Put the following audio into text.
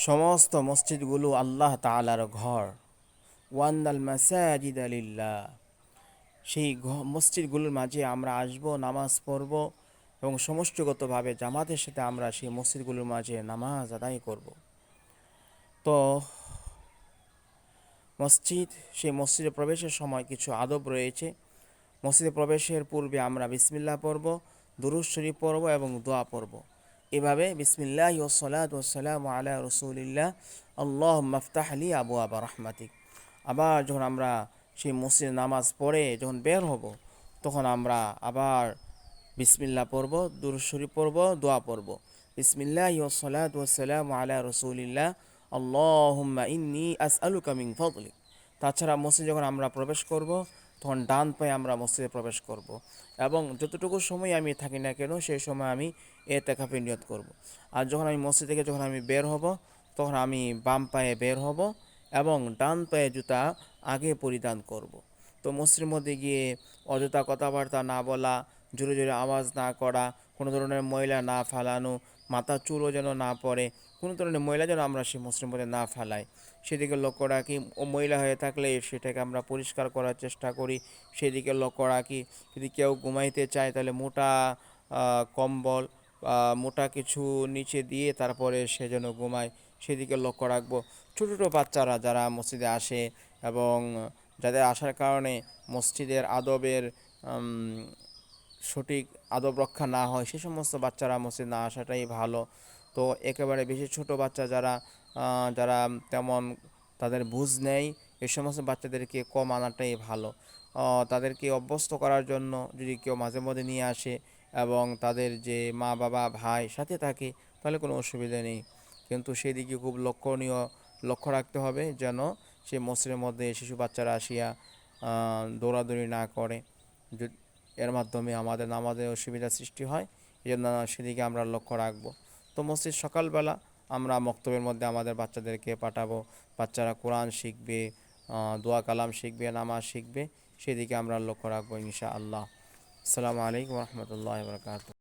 সমস্ত মসজিদগুলো আল্লাহ তাআলার ঘর। ওয়ান্নাল মাসাজিদা লিল্লাহ। সেই মসজিদগুলোর মাঝে আমরা আসব, নামাজ পড়ব এবং সমষ্টিগতভাবে জামাতের সাথে আমরা সেই মসজিদগুলোর মাঝে নামাজ আদায় করব। তো মসজিদ, সেই মসজিদে প্রবেশের সময় কিছু আদব রয়েছে। মসজিদে প্রবেশের পূর্বে আমরা বিসমিল্লাহ পড়ব, দুরূদ শরীফ পড়ব এবং দোয়া পড়ব। এভাবে বিসমিল্লাহি ওয়াসসালাতু ওয়াসসালামু আলা রাসূলিল্লাহ আল্লাহুম্মা ইফতাহ লি আবওয়াবা রাহমাতিক। আবার যখন আমরা সেই মসজিদে নামাজ পড়ে যখন বের হব, তখন আমরা আবার বিসমিল্লাহ পড়ব, দুরূদ শরীফ পড়ব, দোয়া পড়ব। বিসমিল্লাহি ওয়াসসালাতু ওয়াসসালামু আলা রাসূলিল্লাহ আল্লাহুম্মা ইন্নী আসআলুকা মিন ফাদলিক। তাছাড়া মসজিদে যখন আমরা প্রবেশ করব, তখন ডান পায়ে আমরা মসজিদে প্রবেশ করব এবং যতটুকু সময় আমি থাকি না কেন সেই সময় আমি এতেকাফের নিয়ত করব। আর যখন আমি মসজিদ থেকে যখন আমি বের হব, তখন আমি বাম পায়ে বের হব এবং ডান পায়ে জুতা আগে পরিধান করব। তো মসজিদের মধ্যে গিয়ে অযথা কথাবার্তা না বলা, জোরে জোরে আওয়াজ না করা, কোনো ধরনের ময়লা না ফালানো, মাথা চুলও যেন না পড়ে, কোনো ধরনের ময়লা যেন আমরা সেই মসজিদের মধ্যে না ফালাই সেদিকে লক্ষ্য রাখি। ও ময়লা হয়ে থাকলে সেটাকে আমরা পরিষ্কার করার চেষ্টা করি, সেদিকে লক্ষ্য রাখি। যদি কেউ ঘুমাইতে চায় তাহলে মোটা কম্বল মোটা কিছু নিচে দিয়ে তারপরে সে যেন ঘুমায়, সেদিকে লক্ষ্য রাখবো। ছোটো ছোটো বাচ্চারা যারা মসজিদে আসে এবং যাদের আসার কারণে মসজিদের আদবের সঠিক আদব রক্ষা না হয়, সে সমস্ত বাচ্চারা মসজিদ না আসাটাই ভালো। তো একেবারে বেশি ছোট বাচ্চা যারা যারা তেমন তাদের বুঝ নেই, এই সমস্ত বাচ্চাদেরকে কম আনাটাই ভালো। তাদেরকে অভ্যস্ত করার জন্য যদি কেউ মাঝে মধ্যে নিয়ে আসে এবং তাদের যে মা বাবা ভাই সাথে থাকে, তাহলে কোনো অসুবিধা নেই। কিন্তু সেদিকে খুব লক্ষ্য রাখতে হবে যেন সে মসজিদের মধ্যে শিশু বাচ্চারা আসিয়া দৌড়াদৌড়ি না করে, এর মাধ্যমে আমাদের নামাজে অসুবিধার সৃষ্টি হয়। এই জন্য সেদিকে আমরা লক্ষ্য রাখবো। তো মসজিদ সকালবেলা আমরা মক্তবের মধ্যে আমাদের বাচ্চাদেরকে পাঠাবো, বাচ্চারা কোরআন শিখবে, দোয়া কালাম শিখবে, নামাজ শিখবে, সেদিকে আমরা লক্ষ্য রাখবো ইনশাআল্লাহ। আসসালামু আলাইকুম রহমতুল্লাহ বরকাত।